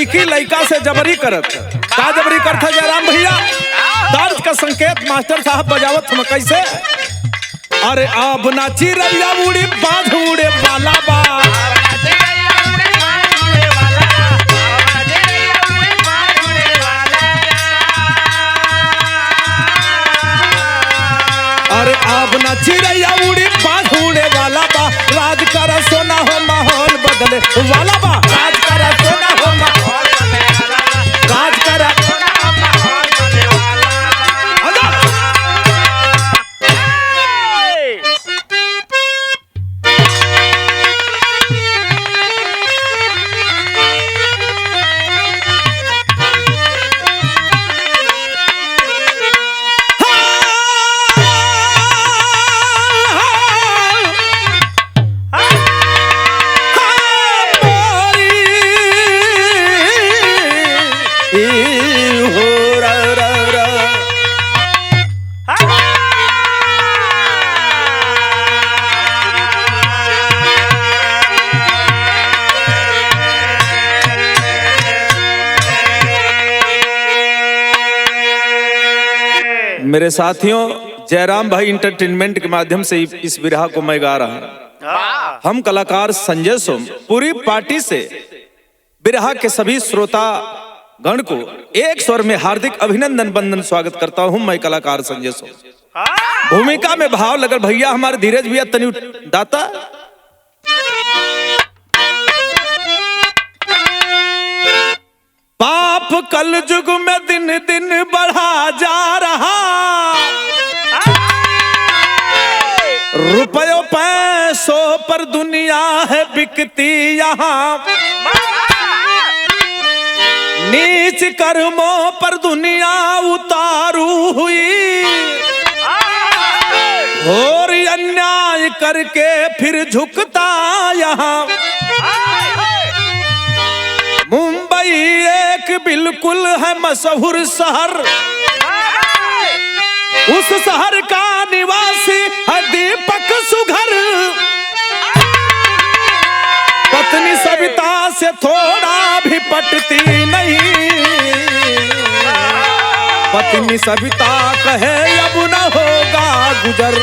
लड़की लड़का से जबरी करत। का जबरी करत है जयराम भैया? दर्द का संकेत मास्टर साहब बजावत हम कैसे? अरे अब ना चिरैया उड़ी बांध उड़े वाला बा, अरे अब ना चिरैया उड़ी बांध उड़े वाला बा, राज कर सोना हो माहौल बदले वाला बा, राज कर सोना हो माहौल बदले वाला बा, राज कर सोना हो माहौल बदले वाला बा। मेरे साथियों, जयराम भाई इंटरटेनमेंट के माध्यम से इस विरह को मैं गा रहा हूं। हम कलाकार संजय सोम पूरी पार्टी से विरह के सभी श्रोता गण को एक स्वर में हार्दिक अभिनंदन वंदन स्वागत करता हूं। मैं कलाकार संजय सोम। भूमिका में भाव लगल भैया हमारे धीरज भैया तनी दाता। पाप कल युग में दिन दिन बढ़ा जा रहा, रुपयों पैसों पर दुनिया है बिकती यहाँ, नीच कर्मों पर दुनिया उतारू हुई, और अन्याय करके फिर झुकता यहाँ। मुंबई एक बिल्कुल है मशहूर शहर, उस शहर का निवासी है दीपक सुघर, पत्नी सविता से थोड़ा भी पटती नहीं, पत्नी सविता कहे अब न होगा गुजर।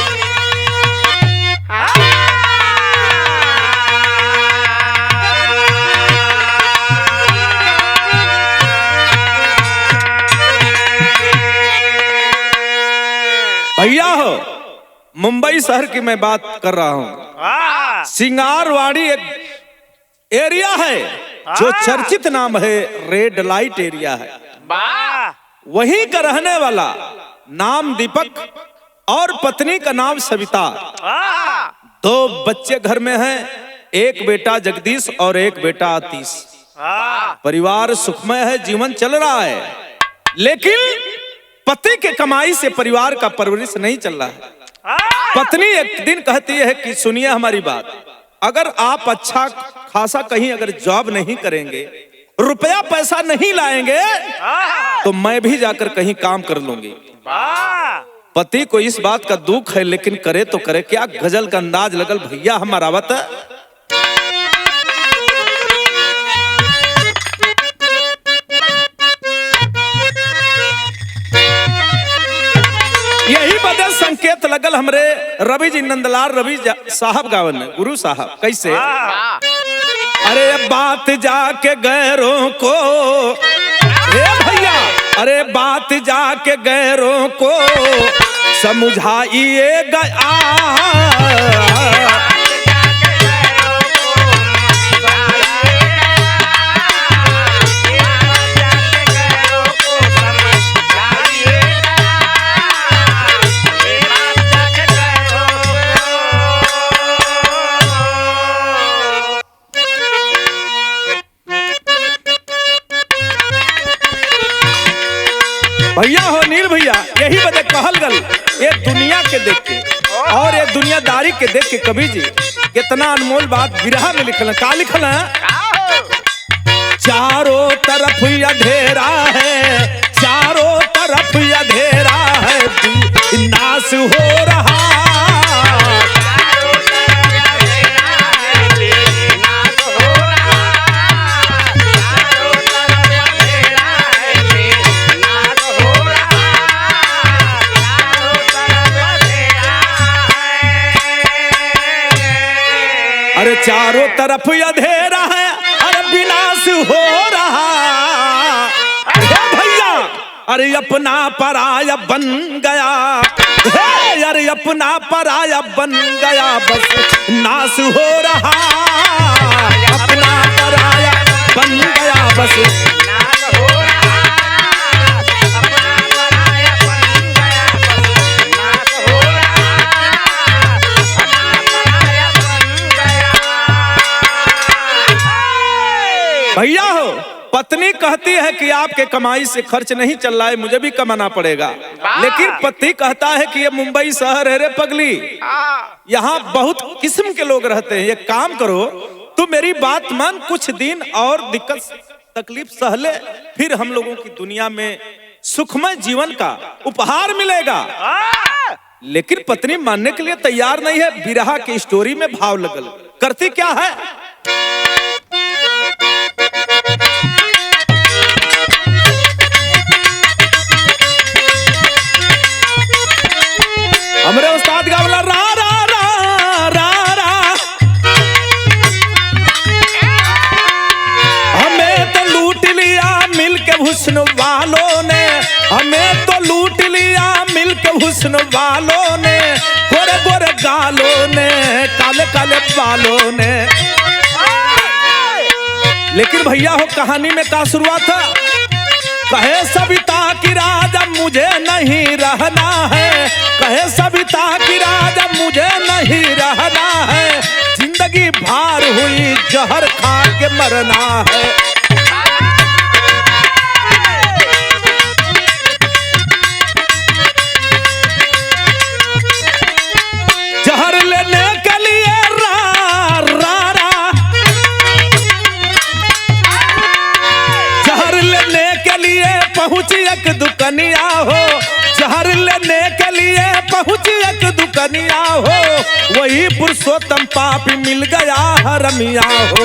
भैया हो, मुंबई शहर की मैं बात कर रहा हूं। सिंगारवाड़ी एक एरिया है जो चर्चित नाम है रेड लाइट एरिया है। वहीं का रहने वाला नाम दीपक और पत्नी का नाम सविता। 2 बच्चे घर में हैं, एक बेटा जगदीश और एक बेटा आतिश। परिवार सुखमय है, जीवन चल रहा है, लेकिन पति के कमाई से परिवार का परवरिश नहीं चल रहा है। पत्नी एक दिन कहती है कि सुनिए हमारी बात, अगर आप अच्छा खासा कहीं अगर जॉब नहीं करेंगे, रुपया पैसा नहीं लाएंगे, तो मैं भी जाकर कहीं काम कर लूंगी। पति को इस बात का दुख है, लेकिन करे तो करे क्या। गजल का अंदाज लगल भैया हमारा आवत है। यही बदल संकेत लगल हमरे रवि जी नंदलाल रवि साहब गावन में, गुरु साहब कैसे? अरे बात जाके गैरों को, हे भैया, अरे बात जाके गैरों को समझाइएगा, भैया हो नील भैया। यही वजह कहल गल, ये दुनिया के देख के और ये दुनियादारी के देख के कवि जी कितना अनमोल बात विरह में लिखल। का लिखल है? चारों तरफ अंधेरा है, चारों तरफ अंधेरा है, नाश हो रहा। चारों तरफ चारों तरफ अंधेरा है, अरे विनाश हो रहा। भैया अरे अपना पराया बन गया, अरे अपना पराया बन गया, बस नाश हो रहा। अपना पराया बन गया, बस नाश हो रहा। अपना पराया बन गया, बस नाश हो रहा। अपना पराया बन गया। भैया हो, पत्नी कहती है कि आपके कमाई से खर्च नहीं चल रहा है, मुझे भी कमाना पड़ेगा। लेकिन पति कहता है कि ये मुंबई शहर है रे पगली, यहाँ बहुत किस्म के लोग रहते हैं, ये काम करो, तू मेरी बात मान, कुछ दिन और दिक्कत तकलीफ सह ले, फिर हम लोगों की दुनिया में सुखमय जीवन का उपहार मिलेगा। लेकिन पत्नी मानने के लिए तैयार नहीं है। विरह की स्टोरी में भाव लगल, करती क्या है? हमरे उस्ताद गावला रा रा रा रा रा, हमें तो लूट लिया मिलके हुस्न वालों ने, हमें तो लूट लिया मिलके हुस्न वालों ने, गोरे गोरे गालों ने, काले काले बालों ने। लेकिन भैया हो, कहानी में क्या शुरुआत था? कहे सविता की राजा मुझे नहीं रहना है, कहे सविता की राजा मुझे नहीं रहना है, जिंदगी भार हुई जहर खा के मरना है। जहर लेने के लिए रा रा रा, जहर लेने के लिए पहुंची एक दुकनिया हो, जहर लेने के लिए पहुंची एक दुकनिया हो, वही पुरुषोत्तम पापी मिल गया हरमिया हो।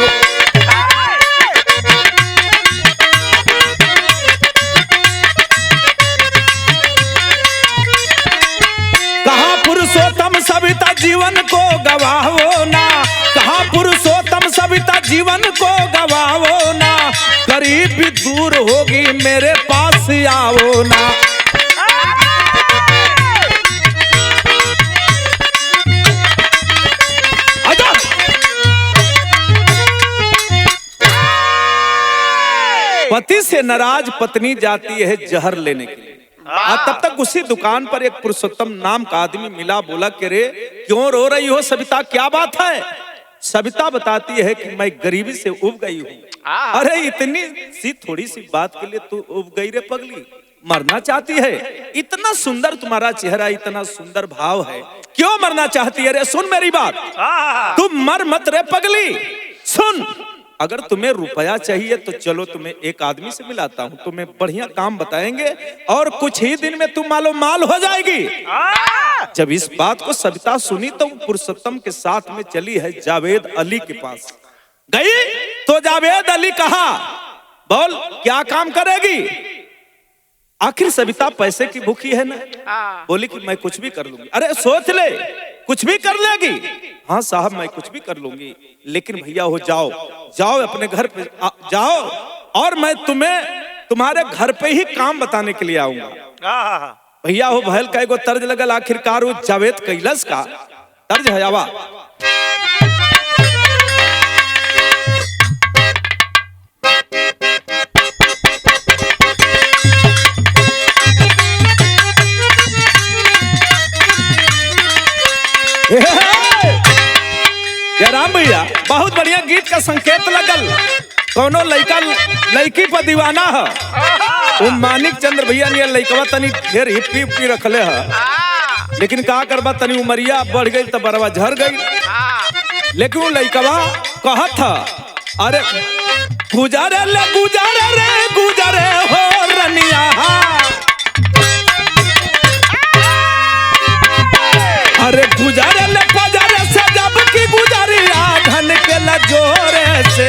कहा पुरुषोत्तम सविता जीवन को गवाओ ना, कहा पुरुषोत्तम सविता जीवन को गवाओ ना, करीब भी दूर होगी मेरे पास आओ ना। पति से नाराज पत्नी जाती है जहर लेने के लिए। तब तक उसी दुकान पर एक पुरुषोत्तम नाम का आदमी मिला, बोला कि रे क्यों रो रही हो सविता, क्या बात है? सविता बताती है कि मैं गरीबी से उब गई हूँ। अरे इतनी सी थोड़ी सी बात के लिए तू उब गई रे पगली, मरना चाहती है? इतना सुंदर तुम्हारा चेहरा, इतना सुंदर भाव है, क्यों मरना चाहती है रे? सुन मेरी बात, तुम मर मत रे पगली, सुन। अगर तुम्हें रुपया चाहिए तो चलो तुम्हें एक आदमी से मिलाता हूँ, तुम्हें बढ़िया काम बताएंगे और कुछ ही दिन में तुम मालो माल हो जाएगी। जब इस बात को सविता सुनी तो पुरुषोत्तम के साथ में चली है जावेद अली के पास। गई तो जावेद अली कहा, बोल क्या काम करेगी? आखिर सविता पैसे की भूखी है ना। बोली कि मैं कुछ भी कर लूंगी। अरे सोच ले, कुछ भी कर लेगी? हाँ साहब मैं कुछ भी कर लूंगी, लेकिन भैया हो जाओ, जाओ अपने घर पे जाओ और मैं तुम्हें तुम्हारे घर पे ही काम बताने के लिए आऊंगा। भैया हो भैल का एगो तर्ज लगल, आखिरकार वो जावेद कैलस का तर्ज है। आवा राम भैया, बहुत बढ़िया गीत का संकेत लगल। कौनो लड़का लड़की पर दीवाना है, वो मानिक चंद्र भैया ने लड़कवा तनी ढेर हिप्पी हिप्पी रखले है, लेकिन का करबा तनी उमरिया बढ़ गई तो बरवा झर गई। लेकिन वो लड़कवा कहत था, अरे गुजारे ले गुजारे रे गुजारे हो रनिया, अरे गुजारे ले गुजारे से जब की गुजारिया धन के लजोरे से,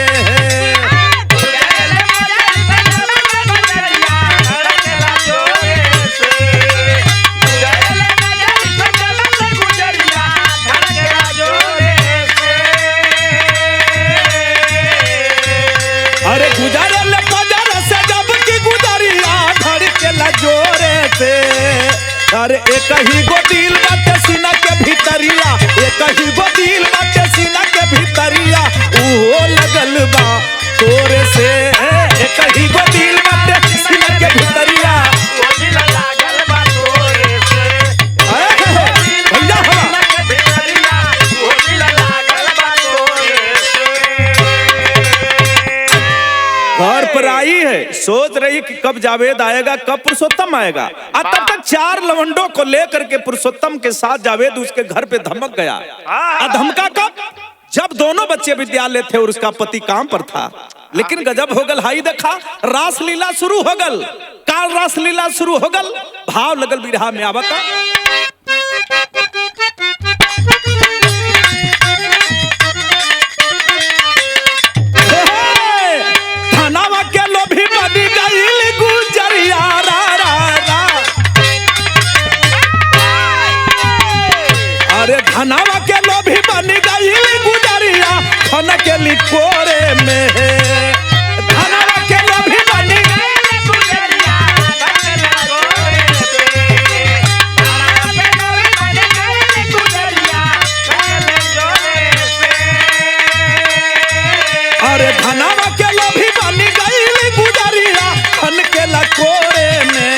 एक ही गो दिल बाटे सीना के भीतरिया, एक ही गो दिल बाटे सीना के भीतरिया, वो लगल बा तोरे से। एक ही गो दिल बाटे सीना के भीतरिया, घर पर आई है, सोच रही कि कब जावेद आएगा, कब पुरुषोत्तम आएगा। और तब तक 4 लवंडों को लेकर के पुरुषोत्तम के साथ जावेद उसके घर पे धमक गया। धमका कब? जब दोनों बच्चे विद्यालय थे और उसका पति काम पर था। लेकिन गजब हो गल, हाई देखा रासलीला शुरू हो गल, काल रासलीला शुरू हो गल। भाव लगल बिरहा में आवता, धनावा के लोभी बनी गई गुजरिया रा रा रा। अरे धनावा के लोभी बनी गई गुजरिया, खन के लिकोरे में धनावा के लोभी बनी गई गुजरिया, अरे धनावा के लोभी बनी गई गुजरिया, खन के लकोरे में।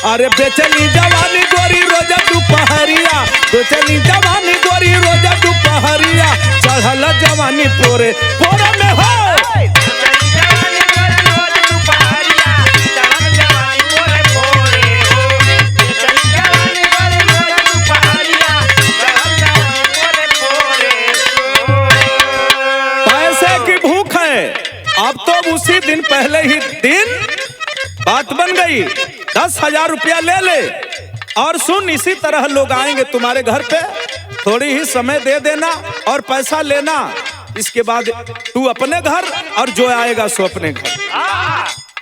अरे बेचनी जवानी गोरी रोजा दोपहरिया, बेचनी जवानी गोरी रोजा दोपहरिया, चढ़ल जवानी पोरे पोरे में हो। पैसे की भूख है। अब तो उसी दिन पहले ही दिन बात बन गई, 10,000 रुपया ले ले और सुन, इसी तरह लोग आएंगे तुम्हारे घर पे, थोड़ी ही समय दे देना और पैसा लेना। इसके बाद तू अपने घर और जो आएगा सो अपने घर।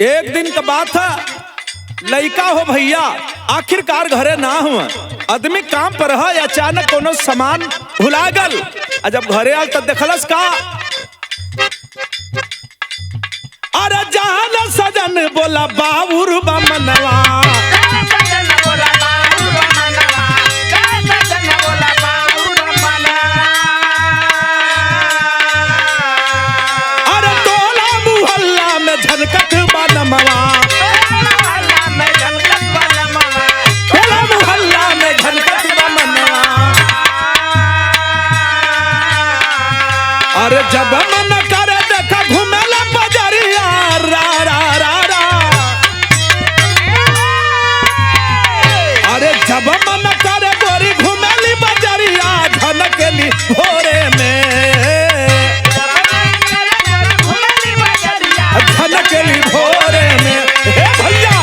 एक दिन का बात है, लड़का हो भैया, आखिरकार घरे ना हुआ, आदमी काम पर है, अचानक कोनो सामान भुला गल। जब घरे आल तब देखलस का, अरे जान सजन बोला बाबूर बमनवा, अरे टोला मुहल्ला में झनकत बनमवा, टोला मुहल्ला में झनकत बनमवा। अरे जब मन करे देखा घूमेला बजरिया रा रा रा रा। अरे जब मन करे गोरी घूमेली बजरिया, झनकेली भोरे में, झनकेली भोरे में। हे भैया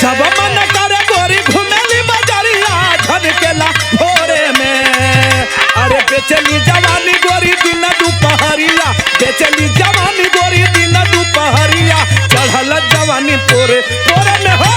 जब मन करे गोरी घूमेली बजरिया, झनकेला भोरे में। अरे बेचली जवानी गोरी दिन दोपहरिया, बेचली जवानी गोरी दिन दोपहरिया, चढ़ल जवानी पोरे पोरे में हो।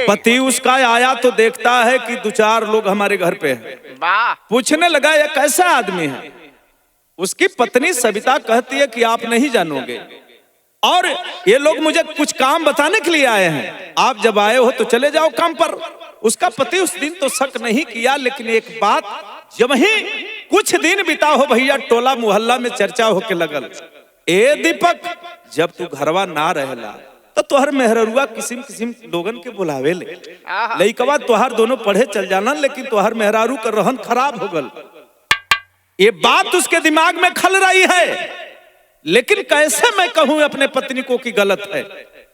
पति उसका आया तो देखता है कि 2-4 लोग हमारे घर पे हैं। पूछने लगा ये कैसा आदमी है। उसकी पत्नी सविता कहती है कि आप नहीं जानोगे, और ये लोग मुझे कुछ काम बताने के लिए आए हैं, आप जब आए हो तो चले जाओ काम पर। उसका पति उस दिन तो शक नहीं किया, लेकिन एक बात, जब ही कुछ दिन बिता हो भैया, टोला मुहल्ला में चर्चा होके लगल, ए दीपक, जब तू घरवा ना रहला तो तोहर मेहररुआ किसिम किसिम लोगन के बुलावे ले, लइकवा तोहर दोनों पढ़े चल जाना, लेकिन तोहर मेहरारू का रहन खराब हो गल। ये बात उसके दिमाग में खल रही है, लेकिन कैसे मैं कहूं अपने पत्नी को कि गलत है।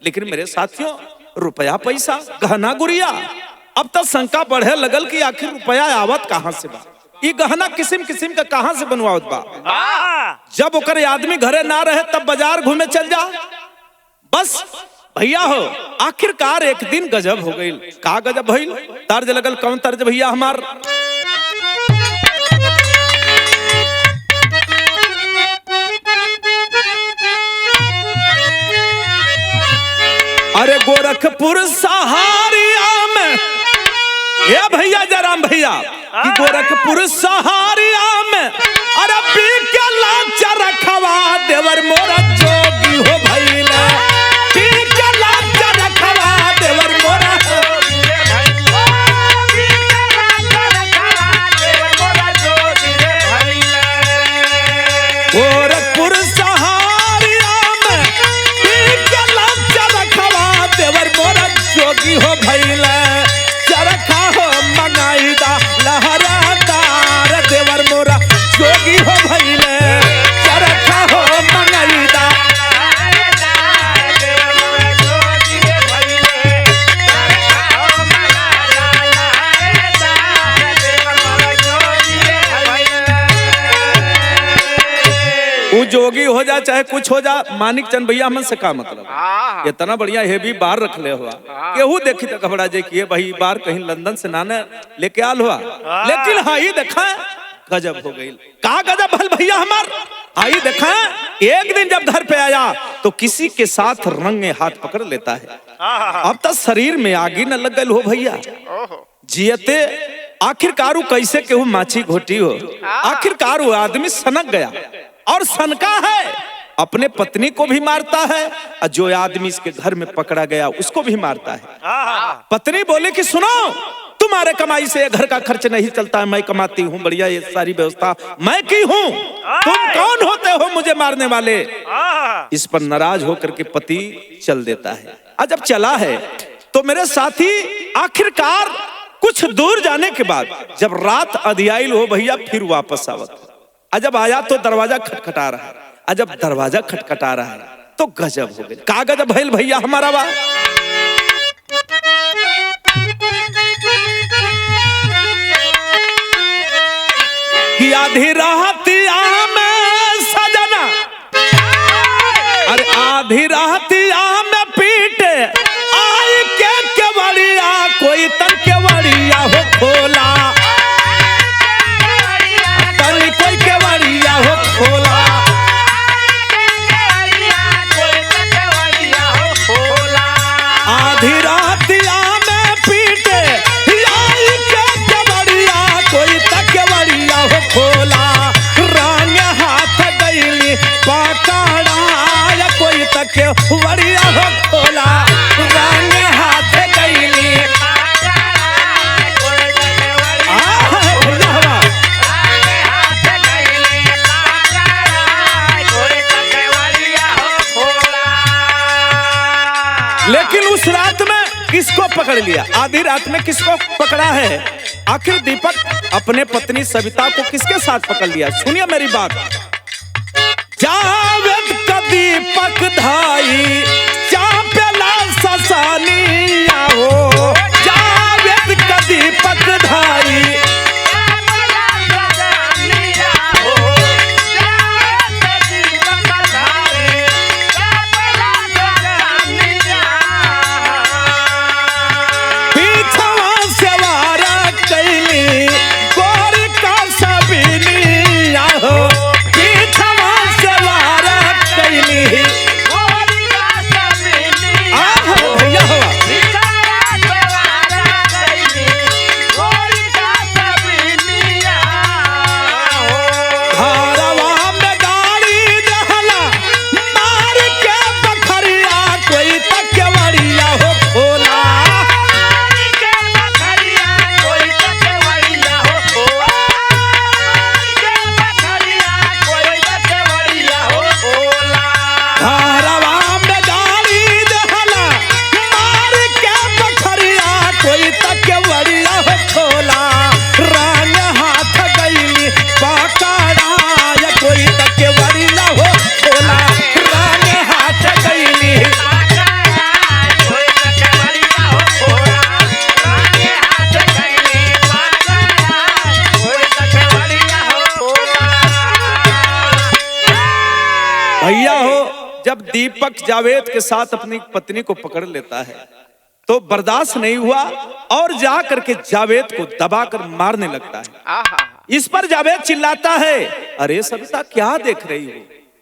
लेकिन मेरे साथियों, रुपया पैसा गहना गुड़िया, अब तक शंका बढ़े लगल कि आखिर रुपया आवत कहां से बा, ये गहना किसिम किसिम का कहां से बनवावत बा। जब ओकर आदमी घरे ना रहे तब बाजार घूमे चल जा। बस भैया हो, आखिरकार एक दिन गजब हो गई। का गजब भइल? तर्ज लगल। कौन तर्ज भैया? हमार अरे गोरखपुर सहारिया में, ये भैया जयराम भैया, कि गोरखपुर सहारिया में अरे पी के लाचा रखवा देवर मोरा जोगी हो भैला, पी के लाचा रखवा देवर मोरा गोरखपुर सहारिया में पी के लाचा रखवा देवर मोरा जोगी हो भैला, चरखा हो मंगाईदा लहरादार देवर मोरा जोगी हो भैले, चरखा हो मंगाईदा वो जोगी हो जा चाहे कुछ हो जा, मानिक चंद भैया हमन से का मतलब, इतना बढ़िया हेवी बार रख ले हुआ, केहू देखी तो घबरा जाए कि ये भाई बार कहीं लंदन से नाने लेके आल हुआ, लेकिन हाँ ही देखा गजब हो गई, कहा गजब भल भैया हमार, आई देखा एक दिन जब घर पे आया तो किसी के साथ रंगे हाथ पकड़ लेता है, अब तक शरीर में आगी न लग गई हो भैया, जियते आखिरकार कैसे केहू माछी घोटी हो, आखिरकार वो आदमी सनक गया और सनका है, अपने पत्नी को भी मारता है और जो आदमी इसके घर में पकड़ा गया उसको भी मारता है। पत्नी बोले कि सुनो, तुम्हारे कमाई से घर का खर्च नहीं चलता है, मैं कमाती हूँ, बढ़िया ये सारी व्यवस्था मैं की हूँ, तुम कौन होते हो मुझे मारने वाले। इस पर नाराज होकर के पति चल देता है। और जब चला है तो मेरे साथी आखिरकार कुछ दूर जाने के बाद जब रात अधियाइल हो भैया फिर वापस आवत, जब आया तो दरवाजा खटखटा रहा है, जब दरवाजा खटखटा रहा है तो गजब हो गई, का गजब भइल भैया हमारा बा, कि आधी रातिया में सजना, अरे आधी रातिया में पीटे आई के केवड़िया, कोई तन केवड़िया हो खोला, कोई केवड़िया हो खोला, आधी रातिया में पीटे आई के केवड़िया, कोई तक केवड़िया हो खोला, रंग हाथ गईली पकड़ा, कोई तक केवड़िया हो खोला, रंग हाथ गईली लेकिन उस रात में किसको पकड़ लिया, आधी रात में किसको पकड़ा है, आखिर दीपक अपने पत्नी सविता को किसके साथ पकड़ लिया, सुनिए मेरी बात। जावेद का दीपक धाई चापेला ससानिया हो, जावेद का दीपक धाई भैया हो, जब दीपक जावेद के साथ अपनी पत्नी को पकड़ लेता है तो बर्दाश्त नहीं हुआ और जा करके जावेद को दबाकर मारने लगता है। इस पर जावेद चिल्लाता है, अरे सविता क्या देख रही हो,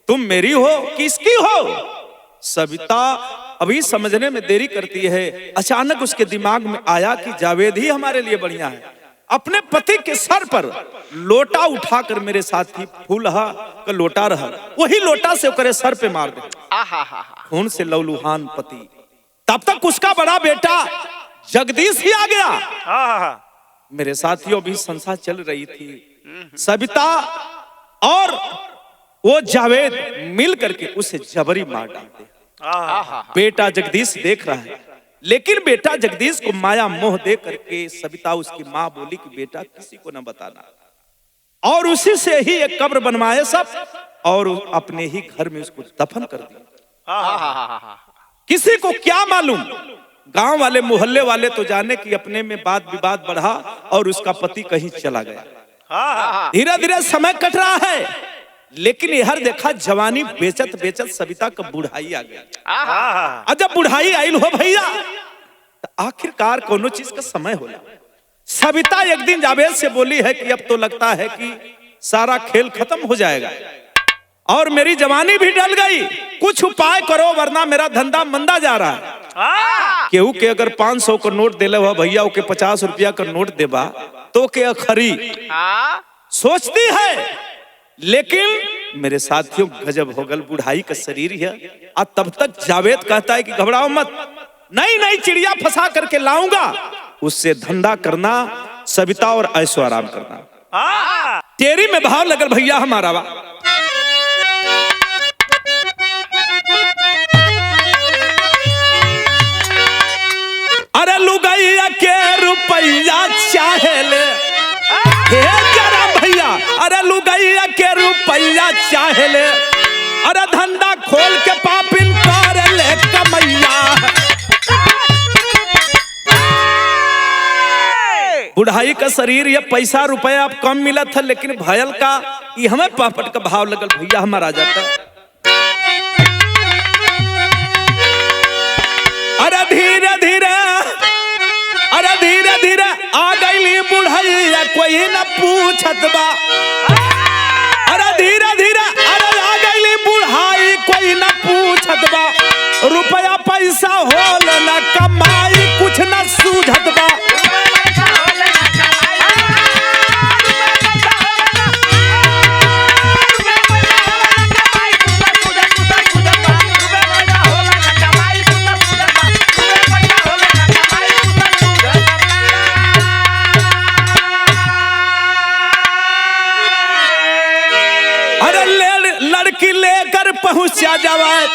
तुम मेरी हो कि इसकी हो। सविता अभी समझने में देरी करती है। अचानक उसके दिमाग में आया कि जावेद ही हमारे लिए बढ़िया है। अपने पति के सर पर लोटा उठाकर मेरे साथी फूलहा का लोटा रहा, वही लोटा से ओकरे सर पे मार दे। खून से लहूलुहान पति। तब तक उसका बड़ा बेटा जगदीश ही आ गया। मेरे साथियों भी संसा चल रही थी। सविता और वो जावेद मिल करके उसे जबरी मार डालते। बेटा जगदीश देख रहा है, लेकिन बेटा जगदीश को माया मोह दे करके सविता उसकी माँ बोली कि बेटा किसी को न बताना, और उसी से ही एक कब्र बनवाए सब और अपने ही घर में उसको दफन कर दिया। किसी को क्या मालूम, गांव वाले मोहल्ले वाले तो जाने कि अपने में बात विवाद बढ़ा और उसका पति कहीं चला गया। धीरे धीरे समय कट रहा है, लेकिन यहर देखा जवानी बेचत बेचत सविता का बुढ़ाई आ गया। जब बुढ़ाई आई हो भैया, तो आखिरकार कोनो चीज का समय होला। सविता एक दिन जावेद से बोली है कि अब तो लगता है कि सारा खेल खत्म हो जाएगा और मेरी जवानी भी डल गई, कुछ उपाय करो वरना मेरा धंधा मंदा जा रहा है। केहू के अगर 500 का नोट देले हुआ भैया के 50 रुपया का नोट देबा तो के खरी सोचती है। लेकिन मेरे साथियों गजब हो गल, बुढ़ाई का शरीर है। तब तक जावेद कहता है कि घबराओ मत, नई नई चिड़िया फंसा करके लाऊंगा, उससे धंधा करना, सविता और ऐशो आराम करना। तेरी में भाव लगल भैया हमारा वा। अरे लुगाइया के रुपया चाहे ले, हे जरा भैया, अरे लुगाइया के रुपया चाहे ले, अरे धंधा खोल के पापिन कर ले कमैया। बुढ़ाई का शरीर ये पैसा रुपया अब कम मिला था, लेकिन भयल का ये हमें पापट का भाव लगल भैया हमारा जाता। अरे धीरे धीरे, अरे धीरे धीरे आ गई बुढ़ैया, कोई न पूछत बा। अरे धीरे धीरे, अरे आ गई बुढ़ाई, कोई न पूछत बा। रुपया पैसा होल न कमाई, कुछ न सूझत बा। लड़की लेकर पहुंचा जावे,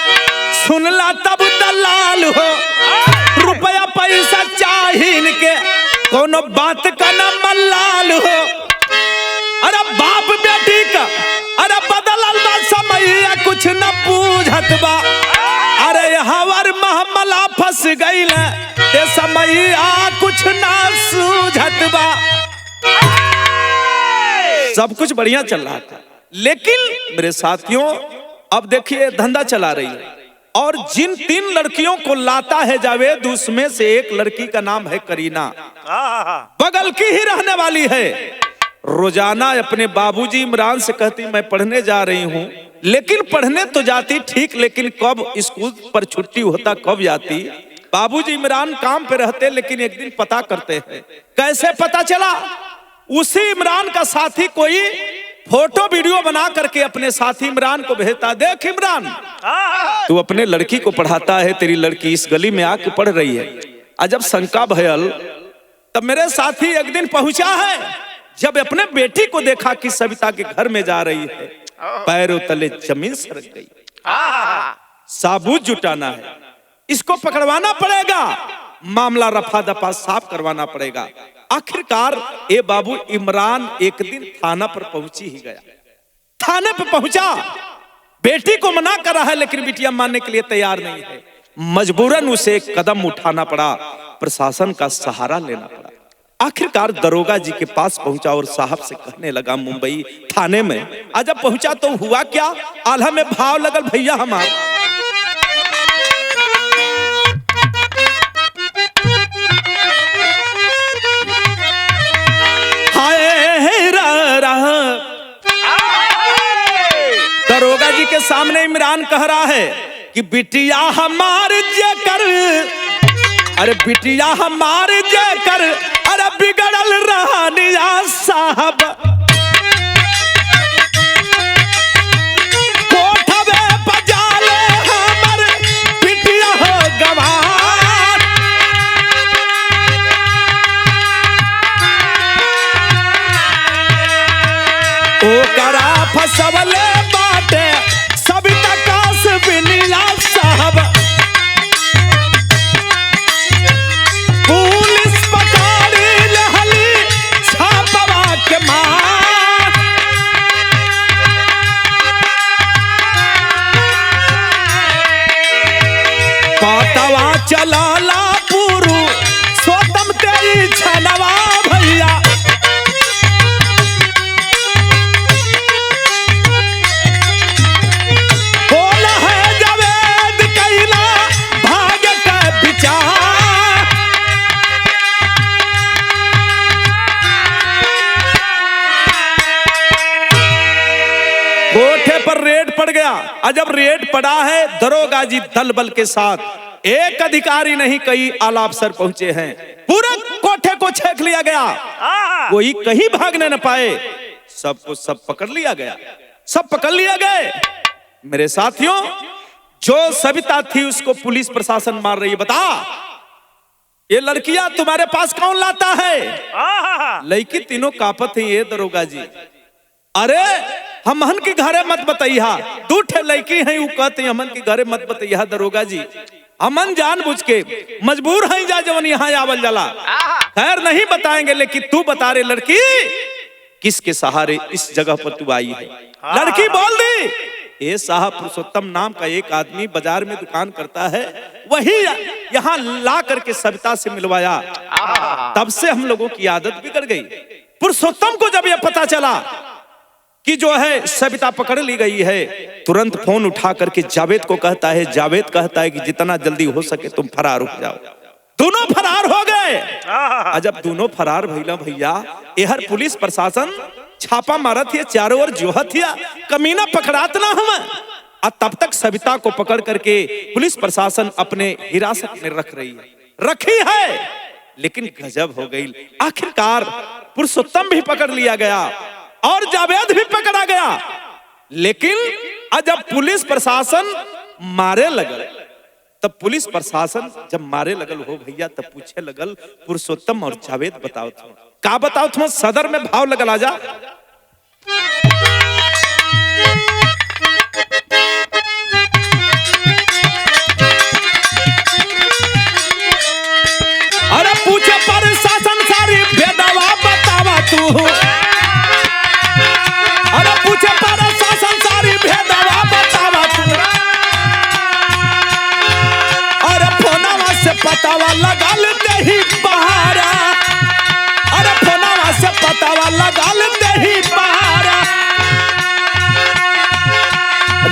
सुनला तब दलाल हो। रुपया पैसा चाहिन के कोनो बात का न मल्लाल हो। अरे बाप बेटी का, अरे बदलल बा समय, कुछ न पूछत बा। अरे हवर महमला फंस गईल, ते समय कुछ न सूझत बा। सब कुछ बढ़िया चल रहा था, लेकिन मेरे साथियों अब देखिए धंधा चला रही है, और जिन 3 लड़कियों को लाता है जावेद, उसमें से एक लड़की का नाम है करीना, बगल की ही रहने वाली है। रोजाना अपने बाबूजी इमरान से कहती मैं पढ़ने जा रही हूँ, लेकिन पढ़ने तो जाती ठीक, लेकिन कब स्कूल पर छुट्टी होता कब जाती। बाबूजी इमरान काम पे रहते, लेकिन एक दिन पता करते हैं। कैसे पता चला? उसी इमरान का साथी कोई फोटो वीडियो बना करके अपने साथी इमरान को भेजता। देख इमरान, तू अपने लड़की को पढ़ाता है, तेरी लड़की इस गली में आके पढ़ रही है। अजब शंका भयल, तब मेरे साथी एक दिन पहुंचा है, जब अपने बेटी को देखा कि सविता के घर में जा रही है, पैरों तले जमीन सरक गई। साबुत जुटाना है, इसको पकड़वाना पड़ेगा, मामला रफा दफा साफ करवाना पड़ेगा। आखिरकार ए बाबू इमरान एक दिन थाना पर पहुंची ही गया। थाने पर पहुंचा, बेटी को मना कर रहा है, लेकिन बिटिया मानने के लिए तैयार नहीं है। मजबूरन उसे एक कदम उठाना पड़ा, प्रशासन का सहारा लेना पड़ा। आखिरकार दरोगा जी के पास पहुंचा और साहब से कहने लगा मुंबई थाने में। आज जब पहुंचा तो हुआ क्या, आल्हा में भाव लगल भैया हमारा। दरोगा जी के सामने इमरान कह रहा है कि बिटिया हमार जे कर, अरे बिटिया हमार जे कर, अरे बिगड़ल रहनिया साहब, कोठवे बजाले हमर बिटिया हो गवार, ओकरा फसवले बाटे सविता कास बिनिया साहब, पुलिस पकड़ी लहली छापवा के मार, पातवा चलाला पुरु सोतम तेरी छनवा भैया, बोला है जावेद कैला भाग्य का विचार, कोठे पर रेड पड़ गया। और जब रेड पड़ा है दरोगा जी दल बल के साथ, एक अधिकारी नहीं कई आला अफसर पहुंचे हैं, पूरे कोठे को छेक लिया गया, कोई कहीं भागने न पाए, सबको सब पकड़ लिया गया, सब पकड़ लिया गए। मेरे साथियों, जो सविता थी उसको पुलिस प्रशासन मार रही है। बता ये लड़कियां तुम्हारे पास कौन लाता है? लड़की तीनों कापत है ये दरोगा जी। अरे हमन के घरे मत बताइया, दू ठे लड़की है वो कहते हमन के घरे मत बताइया दरोगा जी, हमन जानबूझ के मजबूर हैं जा जवन यहाँ आवल जाला, खैर नहीं बताएंगे, लेकिन तू बता रे लड़की किसके सहारे इस जगह पर तू आई है? लड़की बोल दी, ये साहब पुरुषोत्तम नाम का एक आदमी बाजार में दुकान करता है, वही यहाँ ला करके सविता से मिलवाया, तब से हम लोगों की आदत बिगड़ गई। पुरुषोत्तम को जब यह पता चला कि जो है सविता पकड़ ली गई है, तुरंत फोन उठा करके जावेद को कहता है, जावेद कहता है कि जितना जल्दी हो सके तुम फरार हो जाओ। दोनों फरार हो गए। जब दोनों फरार भइला भैया, यहर पुलिस प्रशासन छापा मारत है, चारों ओर जोहत है, कमीना पकड़ात ना हम। तब तक सविता को पकड़ करके पुलिस प्रशासन अपने हिरासत में रखी है, लेकिन गजब हो गई, आखिरकार पुरुषोत्तम भी पकड़ लिया गया और जावेद भी पकड़ा गया। लेकिन जब पुलिस प्रशासन मारे लगल, तब पुलिस प्रशासन जब मारे लगल हो भैया, तब पूछे लगल पुरुषोत्तम और जावेद बताओ तुम का बताओ तुम सदर में भाव लगल। आजा अरे पूछे प्रशासन सारी भेदवा बतावा तू, अरे पूछे प्रशासन सारी भेदवा बतावा तू, अरे फोनवा से पतावा लगा लेते ही बहारा, अरे फोनवा से पतावा लगा लेते ही बहारा,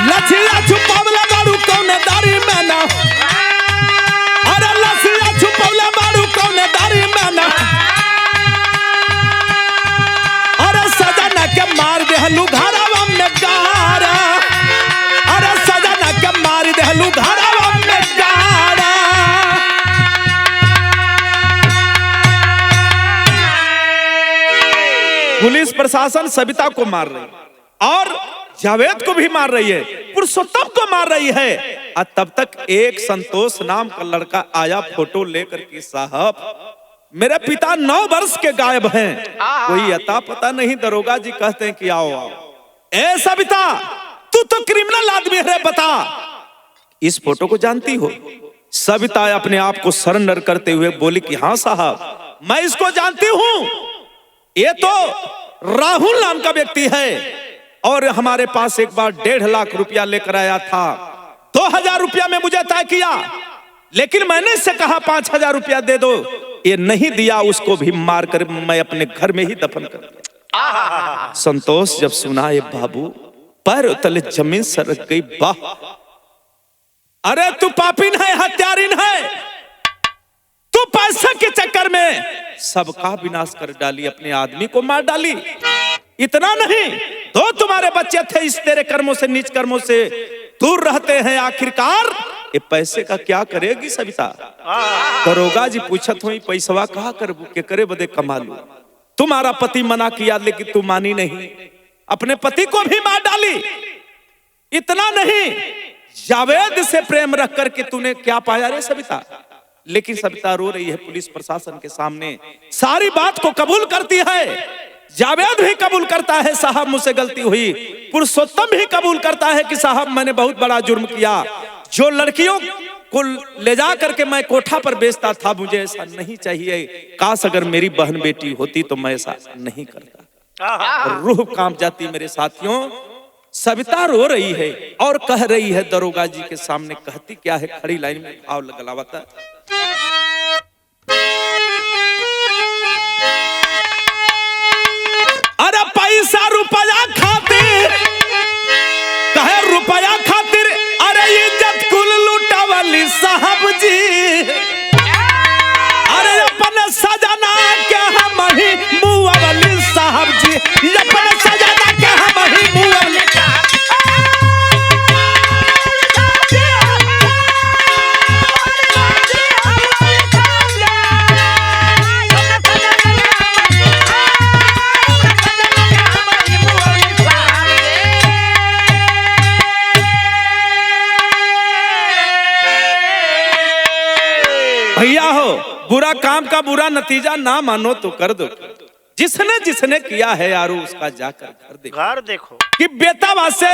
लछिया छुपावला बारू कौने दारी में ना, अरे लछिया छुपावला बारू कौने दारी में ना, अरे सजना के मार देहलू घरवा में गारा, अरे सजना के मार देहलू घरवा में गारा। पुलिस प्रशासन सविता को मार रही और जावेद को भी मार रही है, पुरुषोत्तम को मार रही है। और तब तक एक संतोष नाम का लड़का आया फोटो लेकर के, साहब मेरे पिता 9 वर्ष के गायब हैं, कोई अता पता नहीं। दरोगा जी कहते हैं कि आओ आओ। ए सविता, तू तो क्रिमिनल आदमी है, बता इस फोटो को जानती हो? सविता अपने आप को सरेंडर करते हुए बोली कि हाँ साहब मैं इसको जानती हूँ, ये तो राहुल नाम का व्यक्ति है और हमारे पास एक बार 1.5 लाख रुपया लेकर आया था, 2000 रुपया में मुझे तय किया, लेकिन मैंने इससे कहा 5000 रुपया दे दो, ये नहीं दिया, उसको भी मारकर मैं अपने घर में ही दफन कर दिया। संतोष जब सुना ये बाबू पैर तले जमीन सरक गई। वाह, अरे तू पापी है, हत्यारीन है, तू पैसे के चक्कर में सबका विनाश कर डाली, अपने आदमी को मार डाली। इतना नहीं तो तुम्हारे बच्चे थे इस तेरे कर्मों से, नीच कर्मों से दूर रहते हैं आखिरकार, ये पैसे का क्या करेगी सविता? दरोगा जी पूछत हुई पैसवा कहा करबू के करे बदे कमा लू? तुम्हारा पति मना किया लेकिन तू मानी नहीं, अपने पति को भी मार डाली। इतना नहीं, जावेद से प्रेम रख करके तूने क्या पाया रे सविता? लेकिन सविता रो रही है पुलिस प्रशासन के सामने, सारी बात को कबूल करती है। जावेद भी कबूल करता है साहब मुझसे गलती हुई, पुरुषोत्तम भी कबूल करता है कि साहब मैंने बहुत बड़ा जुर्म किया, जो लड़कियों को ले जा करके मैं कोठा पर बेचता था, मुझे ऐसा नहीं चाहिए, काश अगर मेरी बहन बेटी होती तो मैं ऐसा नहीं करता। रूह कांप जाती मेरे साथियों। सविता रो रही है और कह रही है दरोगा जी के सामने, कहती क्या है, खड़ी लाइन में भाव लगलावता। अरे पैसा रुपया खातिर, कहे रुपया खातिर, अरे इज्जत कुल लुटावली साहब जी, अरे अपन सजना के हम ही मुआवली साहब जी, अपन सजना के हम ही मुआवली। भैया हो, बुरा काम का बुरा नतीजा ना मानो तो कर दो, जिसने जिसने किया है यारो उसका जाकर घर देखो। कि बेतावा से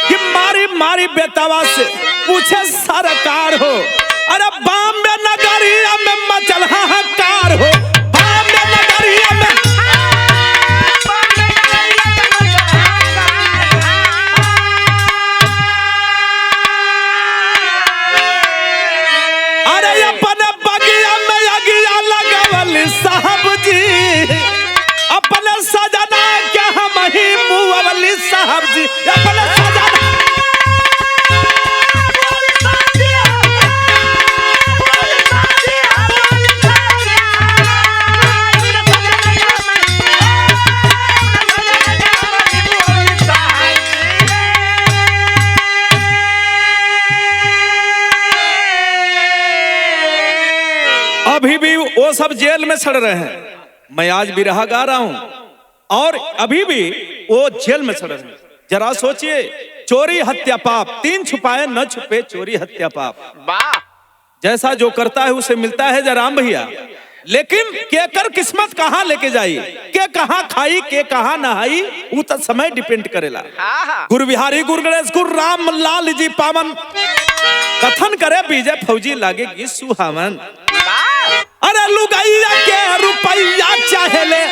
कि मारी मारी बेतावा से पूछे सरकार हो, अरे बॉम्बे नगरिया में मचल हाहाकार हो, बॉम्बे नगरिया में, साहब जी अपने सजना क्या हम ही मुआवली साहब जी, अपने सजना। अभी भी वो सब जेल में सड़ रहे हैं, मैं आज भी रहा गा रहा हूं और अभी भी वो जेल में सड़ रहे हैं। जरा सोचिए, चोरी हत्या पाप, तीन छुपाए न छुपे चोरी हत्या पाप। जैसा जो करता है उसे मिलता है जराम भैया, लेकिन केकर किस्मत कहाँ लेके जाई, के कहाँ खाई के कहाँ नहाई, वो तो समय डिपेंड करेला। गुरु बिहारी गुरु गणेश गुरु राम लाल जी पावन, कथन करे विजय फौजी लागेगी सुहावन। अरे लुगाइया के रुपया चाहेले,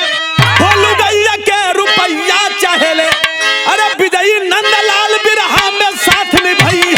हो लुगाइया के रुपया चाहेले, अरे विजयी नंदलाल बिरहा में साथ निभाई।